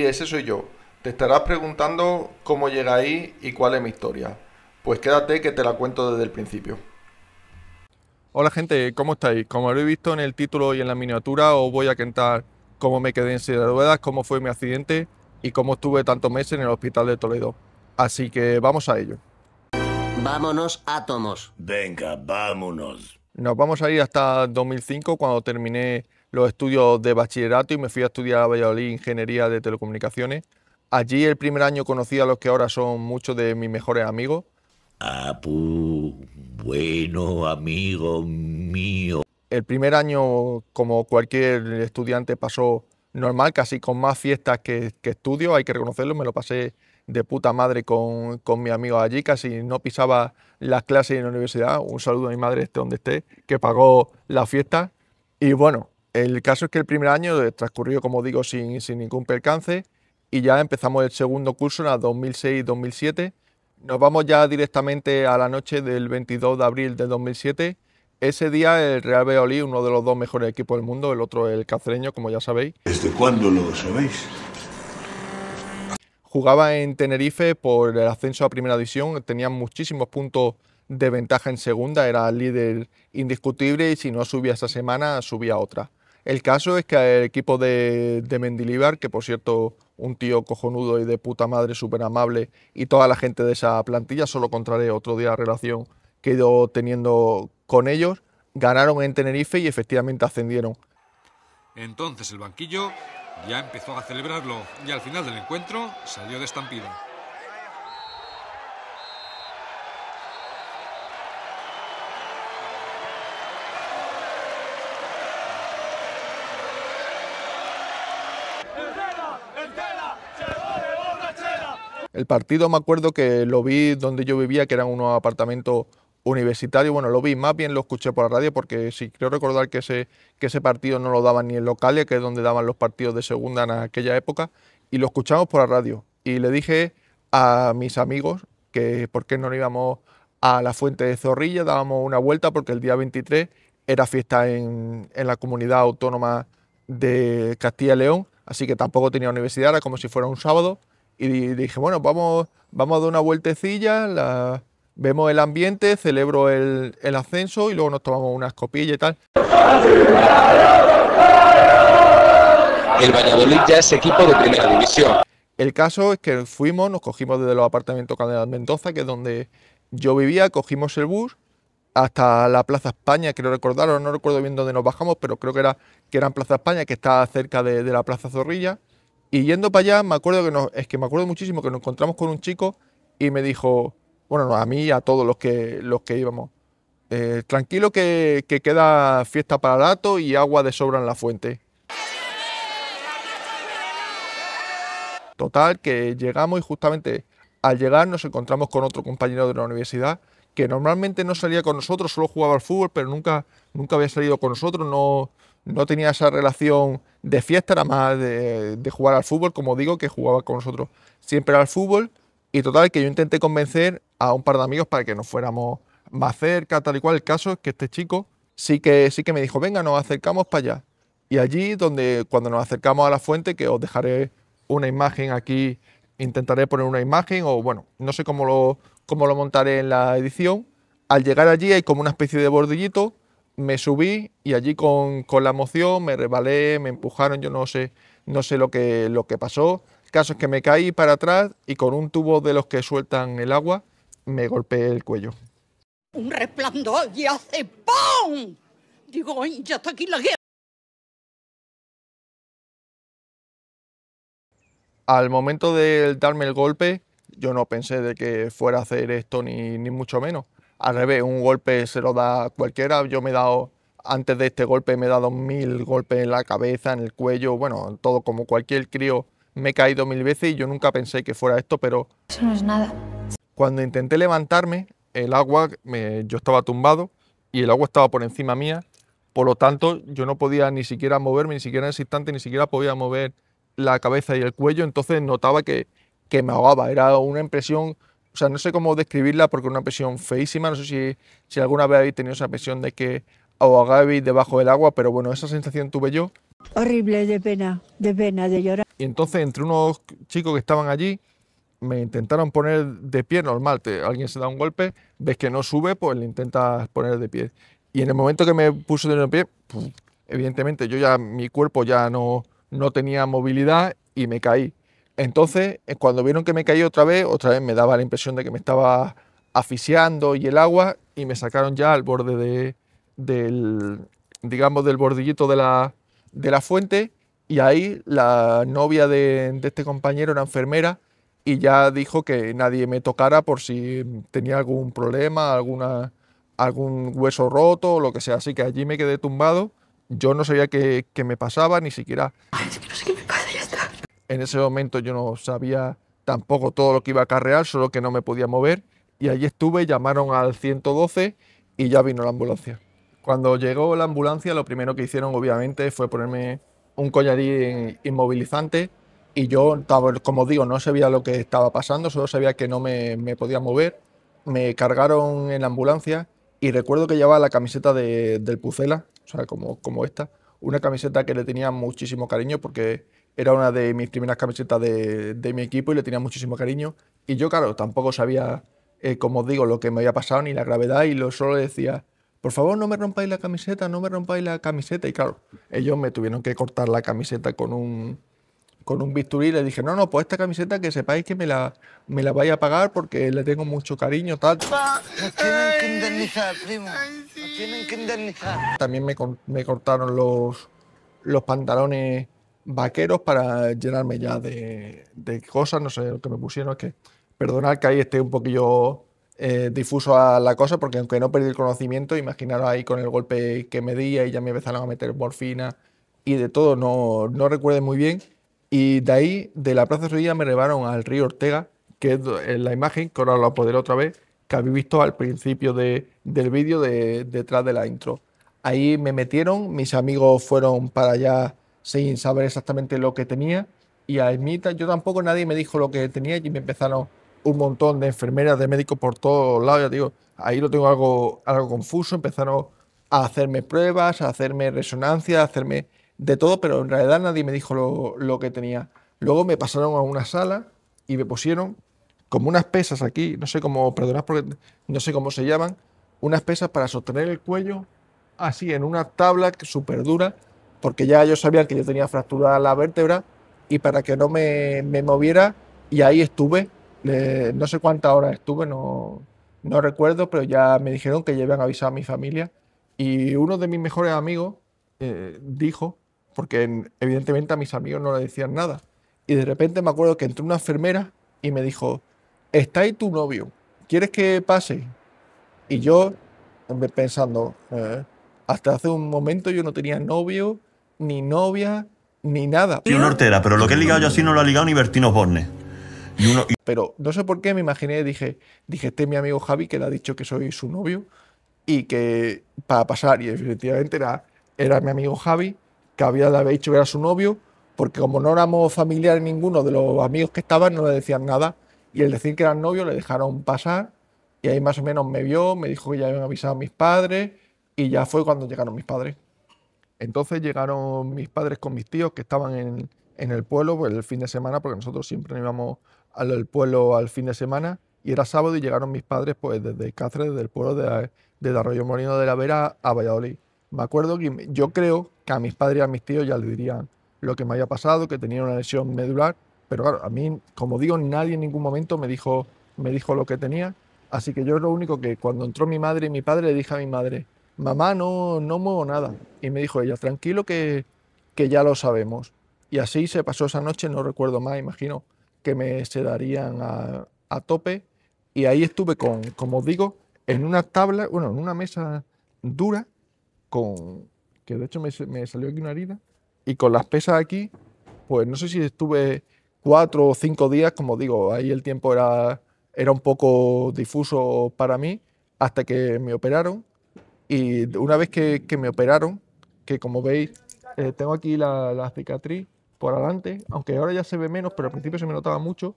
ese soy yo. Te estarás preguntando cómo llegué ahí y cuál es mi historia. Pues quédate que te la cuento desde el principio. Hola gente, ¿cómo estáis? Como habéis visto en el título y en la miniatura, os voy a contar cómo me quedé en silla de ruedas, cómo fue mi accidente y cómo estuve tantos meses en el hospital de Toledo. Así que vamos a ello. Vámonos, átomos. Venga, vámonos. Nos vamos a ir hasta 2005, cuando terminé los estudios de bachillerato y me fui a estudiar a Valladolid Ingeniería de Telecomunicaciones. Allí el primer año conocí a los que ahora son muchos de mis mejores amigos. Bueno, amigo mío. El primer año, como cualquier estudiante, pasó normal, casi con más fiestas que estudios, hay que reconocerlo, me lo pasé de puta madre con mis amigos allí, casi no pisaba las clases en la universidad. Un saludo a mi madre, esté donde esté, que pagó la fiesta. Y bueno, el caso es que el primer año transcurrió, como digo, sin ningún percance, y ya empezamos el segundo curso en la 2006-2007. Nos vamos ya directamente a la noche del 22 de abril de 2007. Ese día el Real Valladolid, uno de los dos mejores equipos del mundo, el otro el cacereño, como ya sabéis. ¿Desde cuándo lo sabéis? Jugaba en Tenerife por el ascenso a Primera División, tenía muchísimos puntos de ventaja en segunda, era líder indiscutible y si no subía esa semana, subía otra. El caso es que el equipo de Mendilibar, que por cierto, un tío cojonudo y de puta madre, súper amable, y toda la gente de esa plantilla, solo contaré otro día la relación que he ido teniendo con ellos, ganaron en Tenerife y efectivamente ascendieron. Entonces el banquillo ya empezó a celebrarlo y al final del encuentro salió de estampida. El partido me acuerdo que lo vi donde yo vivía, que eran unos apartamentos universitarios. Bueno, lo vi, más bien lo escuché por la radio, porque sí creo recordar que ese partido no lo daban ni en Localia, que es donde daban los partidos de segunda en aquella época, y lo escuchamos por la radio. Y le dije a mis amigos que por qué no íbamos a la Fuente de Zorrilla, dábamos una vuelta, porque el día 23 era fiesta en la comunidad autónoma de Castilla y León, así que tampoco tenía universidad, era como si fuera un sábado. Y dije, bueno, vamos a dar una vueltecilla, vemos el ambiente, celebro el ascenso y luego nos tomamos unas copillas y tal. El Valladolid ya es equipo de primera división. El caso es que fuimos, nos cogimos desde los apartamentos Canal Mendoza, que es donde yo vivía, cogimos el bus hasta la Plaza España, creo recordarlo, no recuerdo bien dónde nos bajamos, pero creo que era en Plaza España, que está cerca de la Plaza Zorrilla. Y yendo para allá, me acuerdo me acuerdo muchísimo que nos encontramos con un chico y me dijo, bueno, a mí y a todos los que íbamos, tranquilo que queda fiesta para rato y agua de sobra en la fuente. Total, que llegamos y justamente al llegar nos encontramos con otro compañero de la universidad que normalmente no salía con nosotros, solo jugaba al fútbol, pero nunca había salido con nosotros, no tenía esa relación de fiesta, era más de jugar al fútbol, como digo, que jugaba con nosotros siempre al fútbol. Y total, que yo intenté convencer a un par de amigos para que nos fuéramos más cerca, tal y cual. El caso es que este chico sí que me dijo, venga, nos acercamos para allá. Y allí, cuando nos acercamos a la fuente, que os dejaré una imagen aquí, intentaré poner una imagen, o bueno, no sé cómo lo montaré en la edición. Al llegar allí hay como una especie de bordillito, me subí y allí con la emoción me resbalé, me empujaron, yo no sé lo que pasó. El caso es que me caí para atrás y con un tubo de los que sueltan el agua me golpeé el cuello. Un resplandor y hace ¡pum! Digo, ¡ay, ya está aquí la guerra! Al momento de darme el golpe, yo no pensé de que fuera a hacer esto ni mucho menos. Al revés, un golpe se lo da cualquiera. Yo antes de este golpe me he dado 1000 golpes en la cabeza, en el cuello, bueno, todo como cualquier crío. Me he caído 1000 veces y yo nunca pensé que fuera esto, pero... Eso no es nada. Cuando intenté levantarme, el agua, yo estaba tumbado y el agua estaba por encima mía. Por lo tanto, yo no podía ni siquiera moverme, ni siquiera en ese instante, ni siquiera podía mover la cabeza y el cuello. Entonces notaba que me ahogaba. Era una impresión, o sea, no sé cómo describirla porque era una impresión feísima. No sé si alguna vez habéis tenido esa impresión de que ahogáis debajo del agua, pero bueno, esa sensación tuve yo. Horrible, de pena, de llorar. Y entonces entre unos chicos que estaban allí me intentaron poner de pie normal. Alguien se da un golpe, ves que no sube, pues le intentas poner de pie. Y en el momento que me puse de pie, pues, evidentemente mi cuerpo ya no tenía movilidad y me caí. Entonces, cuando vieron que me caí otra vez me daba la impresión de que me estaba asfixiando y el agua, y me sacaron ya al borde digamos, del bordillito de la fuente, y ahí la novia de este compañero era enfermera y ya dijo que nadie me tocara por si tenía algún problema, algún hueso roto o lo que sea. Así que allí me quedé tumbado. Yo no sabía qué me pasaba, ni siquiera. Ay, es que no sé qué me pasa, ya está. En ese momento yo no sabía tampoco todo lo que iba a acarrear, solo que no me podía mover. Y allí estuve, llamaron al 112 y ya vino la ambulancia. Cuando llegó la ambulancia, lo primero que hicieron, obviamente, fue ponerme un collarín inmovilizante. Y yo, como digo, no sabía lo que estaba pasando, solo sabía que no me podía mover. Me cargaron en la ambulancia y recuerdo que llevaba la camiseta del Pucela, o sea, como esta. Una camiseta que le tenía muchísimo cariño porque era una de mis primeras camisetas de mi equipo y le tenía muchísimo cariño. Y yo, claro, tampoco sabía, como digo, lo que me había pasado ni la gravedad, y solo le decía: por favor, no me rompáis la camiseta, no me rompáis la camiseta. Y claro, ellos me tuvieron que cortar la camiseta con un bisturí. Le dije: no, pues esta camiseta que sepáis que me la vais a pagar porque le tengo mucho cariño, tal. Nos tienen que indemnizar, primo. Nos tienen que indemnizar. También me cortaron los pantalones vaqueros para llenarme ya de cosas, no sé lo que me pusieron. Es que, perdonad que ahí esté un poquillo difuso a la cosa, porque aunque no perdí el conocimiento, imaginaros ahí con el golpe que me di, y ya me empezaron a meter morfina y de todo, no recuerdo muy bien. Y de ahí, de la Plaza de Sevilla, me llevaron al río Ortega, que es la imagen, que ahora la podré otra vez, que habéis visto al principio del vídeo detrás de la intro. Ahí me metieron, mis amigos fueron para allá sin saber exactamente lo que tenía, y a Ermita, yo tampoco, nadie me dijo lo que tenía, y me empezaron un montón de enfermeras, de médicos por todos lados. Ya digo, ahí lo tengo algo confuso. Empezaron a hacerme pruebas, a hacerme resonancia, a hacerme de todo, pero en realidad nadie me dijo lo que tenía. Luego me pasaron a una sala y me pusieron como unas pesas aquí, no sé cómo, perdonad porque no sé cómo se llaman, unas pesas para sostener el cuello así en una tabla súper dura, porque ya ellos sabían que yo tenía fracturada la vértebra, y para que no me moviera, y ahí estuve. No sé cuántas horas estuve, no recuerdo, pero ya me dijeron que ya habían avisado a mi familia. Y uno de mis mejores amigos dijo, porque evidentemente a mis amigos no le decían nada, y de repente me acuerdo que entró una enfermera y me dijo: ¿está ahí tu novio? ¿Quieres que pase? Y yo pensando, hasta hace un momento yo no tenía novio, ni novia, ni nada. Y una hortera, pero lo que he ligado yo así no lo ha ligado ni Bertino Borne. Pero no sé por qué me imaginé, dije, este es mi amigo Javi, que le ha dicho que soy su novio y que para pasar, y efectivamente era mi amigo Javi, que había dicho que era su novio, porque como no éramos familiares ninguno de los amigos que estaban, no le decían nada, y el decir que eran novios le dejaron pasar, y ahí más o menos me vio, me dijo que ya habían avisado a mis padres, y ya fue cuando llegaron mis padres. Entonces llegaron mis padres con mis tíos, que estaban en el pueblo pues, el fin de semana, porque nosotros siempre nos íbamos al pueblo al fin de semana, y era sábado, y llegaron mis padres pues desde Cáceres, del pueblo de Arroyo Molino de la Vera a Valladolid. Me acuerdo que yo creo que a mis padres y a mis tíos ya les dirían lo que me había pasado, que tenía una lesión medular, pero claro, a mí, como digo, nadie en ningún momento me dijo lo que tenía, así que yo lo único que cuando entró mi madre y mi padre le dije a mi madre: mamá, no muevo nada, y me dijo ella: tranquilo que ya lo sabemos. Y así se pasó esa noche, no recuerdo más, imagino que me sedarían a tope, y ahí estuve como os digo, en una tabla, bueno, en una mesa dura, que de hecho me salió aquí una herida, y con las pesas aquí, pues no sé si estuve 4 o 5 días, como digo, ahí el tiempo era un poco difuso para mí, hasta que me operaron. Y una vez que me operaron, que como veis, tengo aquí la cicatriz por adelante, aunque ahora ya se ve menos, pero al principio se me notaba mucho,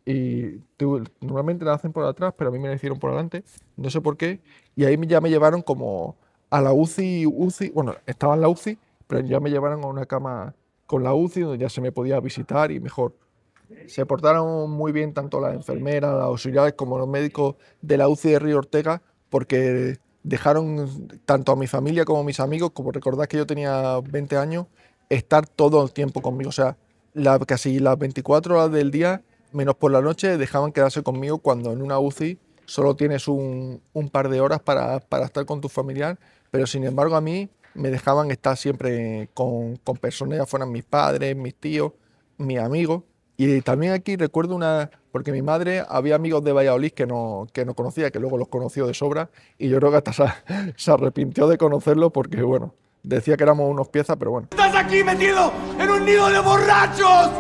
y normalmente la hacen por atrás, pero a mí me la hicieron por adelante, no sé por qué, y ahí ya me llevaron como a la UCI, bueno, estaba en la UCI, pero ya me llevaron a una cama con la UCI donde ya se me podía visitar y mejor. Se portaron muy bien tanto las enfermeras, las auxiliares como los médicos de la UCI de Río Ortega, porque dejaron tanto a mi familia como a mis amigos, como recordad que yo tenía 20 años, estar todo el tiempo conmigo. O sea, casi las 24 horas del día, menos por la noche, dejaban quedarse conmigo cuando en una UCI solo tienes un par de horas para estar con tu familiar, pero sin embargo a mí me dejaban estar siempre con personas, ya fueran mis padres, mis tíos, mis amigos. Y también aquí recuerdo porque mi madre había amigos de Valladolid que no conocía, que luego los conoció de sobra, y yo creo que hasta se arrepintió de conocerlo porque, bueno, decía que éramos unos piezas, pero bueno. ¡Estás aquí metido en un nido de borrachos!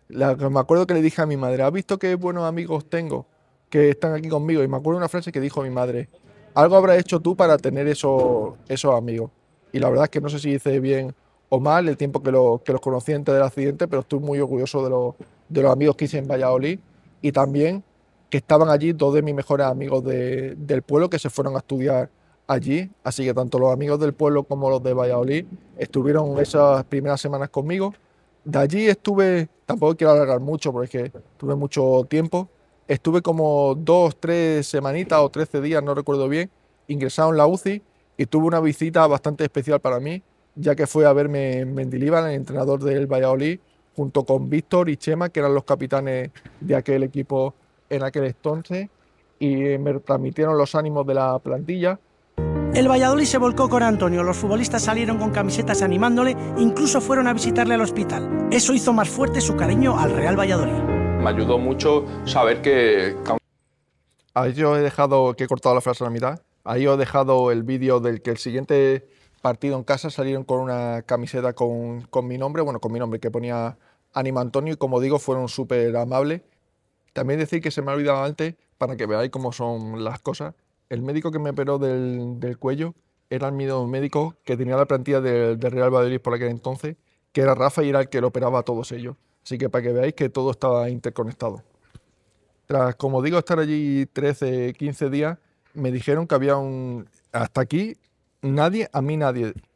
Me acuerdo que le dije a mi madre, ¿has visto qué buenos amigos tengo que están aquí conmigo? Y me acuerdo una frase que dijo mi madre, algo habrás hecho tú para tener esos amigos. Y la verdad es que no sé si hice bien o mal el tiempo que los conocí antes del accidente, pero estoy muy orgulloso de los amigos que hice en Valladolid, y también que estaban allí dos de mis mejores amigos del pueblo que se fueron a estudiar allí, así que tanto los amigos del pueblo como los de Valladolid estuvieron esas primeras semanas conmigo. De allí estuve, tampoco quiero alargar mucho porque es que tuve mucho tiempo, estuve como 2, 3 semanitas o 13 días, no recuerdo bien, ingresado en la UCI, y tuve una visita bastante especial para mí, ya que fue a verme Mendilibar, el entrenador del Valladolid, junto con Víctor y Chema, que eran los capitanes de aquel equipo en aquel entonces, y me transmitieron los ánimos de la plantilla. El Valladolid se volcó con Antonio, los futbolistas salieron con camisetas animándole, incluso fueron a visitarle al hospital. Eso hizo más fuerte su cariño al Real Valladolid. Me ayudó mucho saber que... Ahí yo he dejado, que he cortado la frase a la mitad, ahí os he dejado el vídeo del que el siguiente partido en casa salieron con una camiseta con mi nombre, bueno, con mi nombre, que ponía Anima Antonio, y como digo, fueron súper amables. También decir que se me ha olvidado antes, para que veáis cómo son las cosas, el médico que me operó del cuello era el mismo médico que tenía la plantilla del Real Valladolid por aquel entonces, que era Rafa, y era el que lo operaba a todos ellos. Así que para que veáis que todo estaba interconectado. Tras, como digo, estar allí 13, 15 días, me dijeron que había hasta aquí, nadie,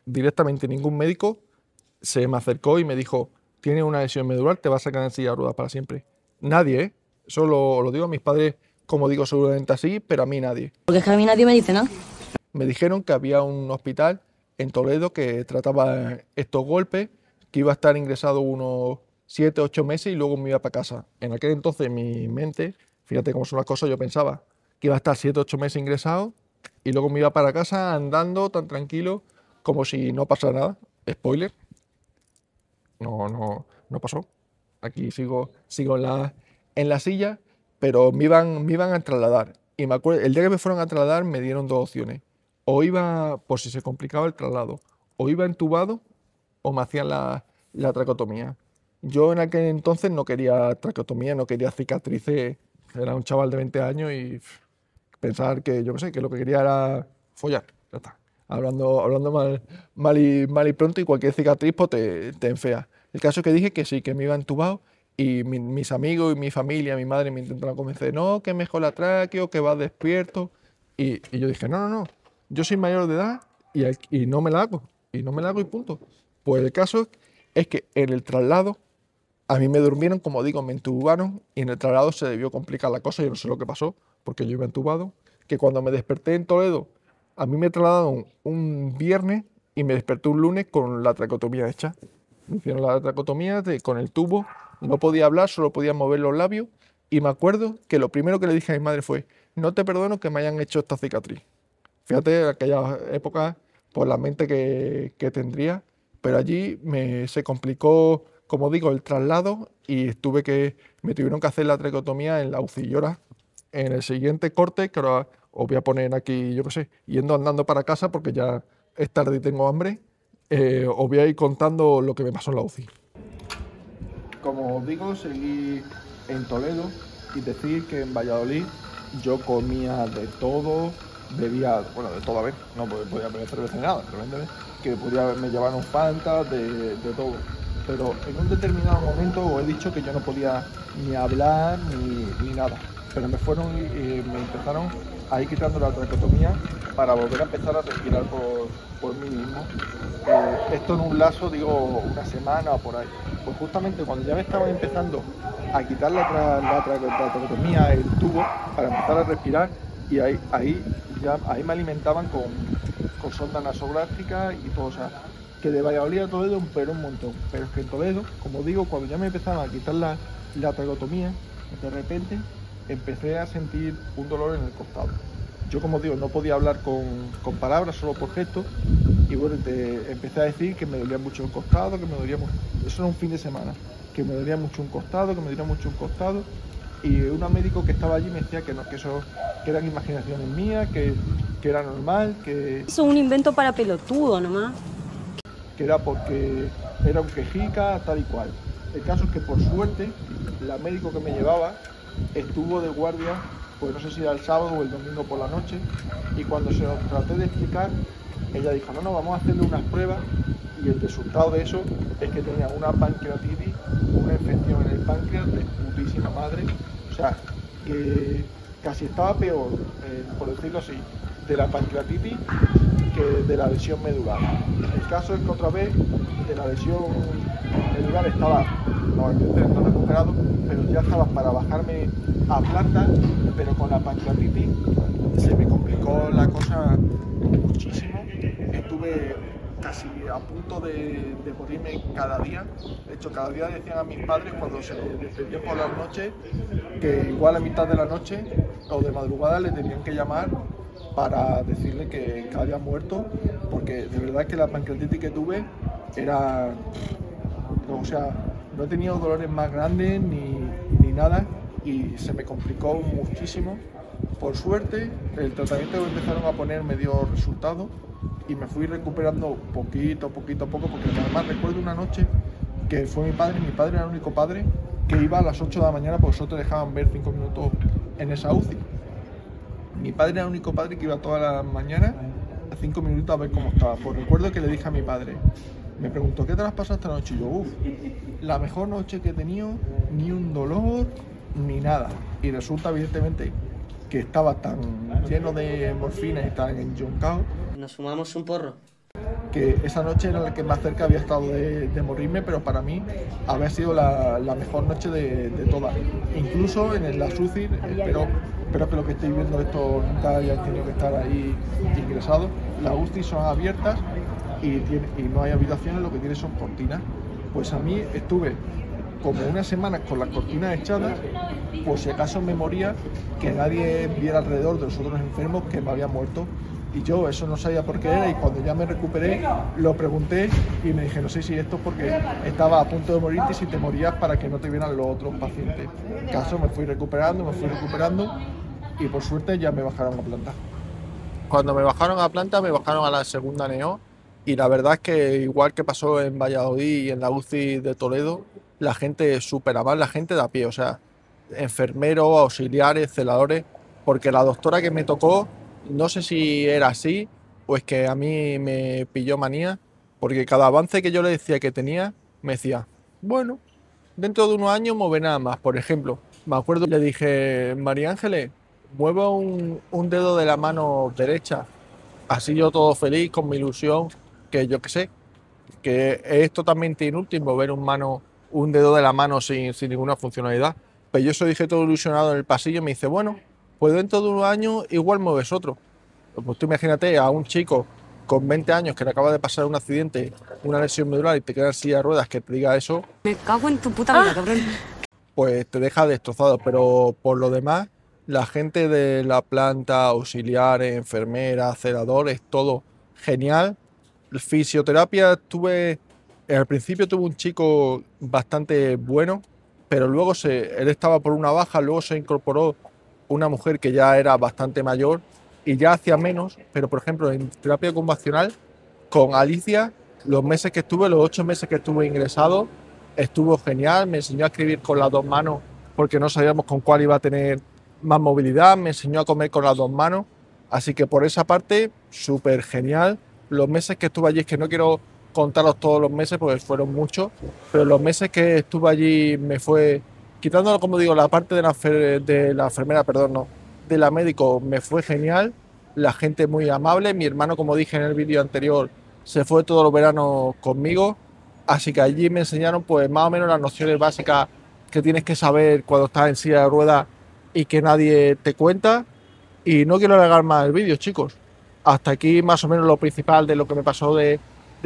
directamente ningún médico se me acercó y me dijo, tienes una lesión medular, te vas a quedar en silla de ruedas para siempre. Nadie, ¿eh? Eso lo digo a mis padres, como digo, seguramente así, pero a mí nadie. Porque es que a mí nadie me dice nada. Me dijeron que había un hospital en Toledo que trataba estos golpes, que iba a estar ingresado unos 7, 8 meses y luego me iba para casa. En aquel entonces, en mi mente, fíjate cómo son las cosas, yo pensaba que iba a estar 7, 8 meses ingresado y luego me iba para casa andando tan tranquilo como si no pasara nada. Spoiler, no pasó. Aquí sigo en la silla, pero me iban a trasladar. Y me acuerdo, el día que me fueron a trasladar me dieron dos opciones. O iba, por si se complicaba el traslado, o iba entubado o me hacían la traqueotomía. Yo en aquel entonces no quería traqueotomía, no quería cicatrices. Era un chaval de 20 años y pensar que, yo qué sé, que lo que quería era follar. Ya está. Hablando mal y pronto, y cualquier cicatriz pues, te enfea. El caso es que dije que sí, que me iba entubado, y mis amigos y mi familia, mi madre me intentaron convencer, no, que mejor la tráqueo, que vas despierto. Y yo dije, no, yo soy mayor de edad y no me la hago. Y no me la hago y punto. Pues el caso es que en el traslado, a mí me durmieron, como digo, me entubaron, y en el traslado se debió complicar la cosa, yo no sé lo que pasó, porque yo iba entubado, que cuando me desperté en Toledo, a mí me trasladaron un viernes y me desperté un lunes con la traqueotomía hecha. Me hicieron la traqueotomía con el tubo, no podía hablar, solo podía mover los labios, y me acuerdo que lo primero que le dije a mi madre fue, no te perdono que me hayan hecho esta cicatriz. Fíjate, en aquella época, por la mente que tendría, pero allí se complicó, como digo, el traslado, y me tuvieron que hacer la traqueotomía en la UCI. Y ahora, en el siguiente corte, que ahora os voy a poner aquí, yo qué sé, yendo andando para casa porque ya es tarde y tengo hambre, os voy a ir contando lo que me pasó en la UCI. Como os digo, seguí en Toledo, y decir que en Valladolid yo comía de todo, bebía, bueno, de todo, a ver, no podía beber cerveza ni nada, realmente, que me llevaron Fanta, de todo. Pero en un determinado momento os he dicho que yo no podía ni hablar ni nada. pero me fueron y me empezaron a ir quitando la traqueotomía para volver a empezar a respirar por mí mismo. Esto en un lapso, digo, una semana o por ahí. Pues justamente cuando ya me estaban empezando a quitar la traqueotomía, el tubo, para empezar a respirar, y ahí me alimentaban con sonda nasogástrica y todo, o sea, que de Valladolid a Toledo pero un montón. Pero es que en Toledo, como digo, cuando ya me empezaban a quitar la traqueotomía, de repente empecé a sentir un dolor en el costado. Yo, como digo, no podía hablar con palabras, solo por gestos, y bueno, empecé a decir que me dolía mucho el costado, que me dolía mucho, eso era un fin de semana, que me dolía mucho un costado, y un médico que estaba allí me decía que no, que eso que eran imaginaciones mías, que era normal, que... Eso es un invento para pelotudo nomás. Que era porque era un quejica, tal y cual. El caso es que por suerte, la médico que me llevaba estuvo de guardia, pues no sé si era el sábado o el domingo por la noche, y cuando se lo traté de explicar, ella dijo, no, vamos a hacerle unas pruebas, y el resultado de eso es que tenía una pancreatitis, una infección en el páncreas de putísima madre, o sea, que casi estaba peor, por decirlo así, de la pancreatitis que de la lesión medular. El caso es que otra vez de la lesión medular estaba, no recuperado, pero ya estaba para bajarme a planta, pero con la pancreatitis se me complicó la cosa muchísimo. Estuve casi a punto de morirme cada día. De hecho, cada día decían a mis padres cuando se despedían por las noches que igual a mitad de la noche o de madrugada le tenían que llamar para decirle que había muerto, porque de verdad que la pancreatitis que tuve era, o sea, no he tenido dolores más grandes ni nada, y se me complicó muchísimo. Por suerte, el tratamiento que empezaron a poner me dio resultado y me fui recuperando poquito a poco, porque además recuerdo una noche que fue mi padre era el único padre que iba a las 8 de la mañana porque solo te dejaban ver 5 minutos en esa UCI. Mi padre era el único padre que iba todas las mañanas a 5 minutos a ver cómo estaba. Pues recuerdo que le dije a mi padre, me preguntó, ¿qué te has pasado esta noche? Y yo, la mejor noche que he tenido, ni un dolor, ni nada. Y resulta, evidentemente, que estaba tan lleno de morfina y tan enyoncado. ¿Nos fumamos un porro? Que esa noche era la que más cerca había estado de morirme, pero para mí había sido la mejor noche de todas. Incluso en la UCI, espero que lo que estéis viendo esto nunca hayáis tenido que estar ahí ingresados. Las UCI son abiertas y no hay habitaciones, lo que tiene son cortinas. Pues a mí estuve como unas semanas con las cortinas echadas, por si acaso me moría, que nadie viera alrededor de los otros enfermos que me había muerto. Y yo eso no sabía por qué era, y cuando ya me recuperé lo pregunté y me dije, no sé si esto es porque estaba a punto de morirte y si te morías para que no te vieran los otros pacientes. En caso me fui recuperando y por suerte ya me bajaron a planta. Cuando me bajaron a planta me bajaron a la segunda NEO, y la verdad es que igual que pasó en Valladolid y en la UCI de Toledo, la gente súper amable, la gente de a pie, o sea, enfermeros, auxiliares, celadores, porque la doctora que me tocó, no sé si era así o es que a mí me pilló manía, porque cada avance que yo le decía que tenía, me decía, bueno, dentro de unos años moveré nada más. Por ejemplo, me acuerdo que le dije, María Ángeles, mueva un dedo de la mano derecha, así yo todo feliz, con mi ilusión, que yo qué sé, que es totalmente inútil mover un dedo de la mano sin ninguna funcionalidad. Pero yo se lo dije todo ilusionado en el pasillo y me dice, bueno, pues dentro de unos años igual mueves otro. Pues tú imagínate a un chico con 20 años que le acaba de pasar un accidente, una lesión medular y te queda en silla de ruedas, que te diga eso. Me cago en tu puta vida, cabrón. Pues te deja destrozado, pero por lo demás, la gente de la planta, auxiliares, enfermeras, celadores, todo genial. Fisioterapia al principio tuve un chico bastante bueno, pero luego él estaba por una baja, luego se incorporó una mujer que ya era bastante mayor y ya hacía menos, pero por ejemplo en terapia ocupacional con Alicia, los 8 meses que estuve ingresado, estuvo genial, me enseñó a escribir con las 2 manos porque no sabíamos con cuál iba a tener más movilidad, me enseñó a comer con las 2 manos, así que por esa parte súper genial. Los meses que estuve allí, es que no quiero contaros todos los meses porque fueron muchos, pero los meses que estuve allí me fue quitando, como digo, la parte de la enfermera, perdón, no, de la médico, me fue genial. La gente muy amable. Mi hermano, como dije en el vídeo anterior, se fue todos los veranos conmigo. Así que allí me enseñaron pues más o menos las nociones básicas que tienes que saber cuando estás en silla de ruedas y que nadie te cuenta. Y no quiero alargar más el vídeo, chicos. Hasta aquí más o menos lo principal de lo que me pasó del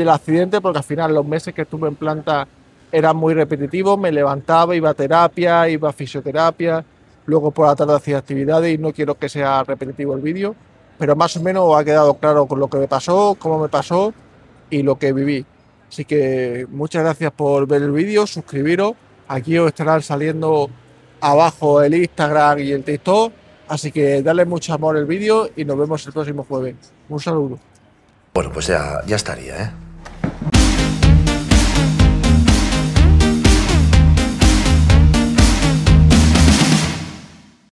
accidente, porque al final los meses que estuve en planta eran muy repetitivos. Me levantaba, iba a terapia, iba a fisioterapia, luego por la tarde hacía actividades y no quiero que sea repetitivo el vídeo. Pero más o menos ha quedado claro con lo que me pasó, cómo me pasó y lo que viví. Así que muchas gracias por ver el vídeo, suscribiros. Aquí os estarán saliendo abajo el Instagram y el TikTok. Así que dale mucho amor al vídeo y nos vemos el próximo jueves. Un saludo. Bueno, pues ya estaría, ¿eh?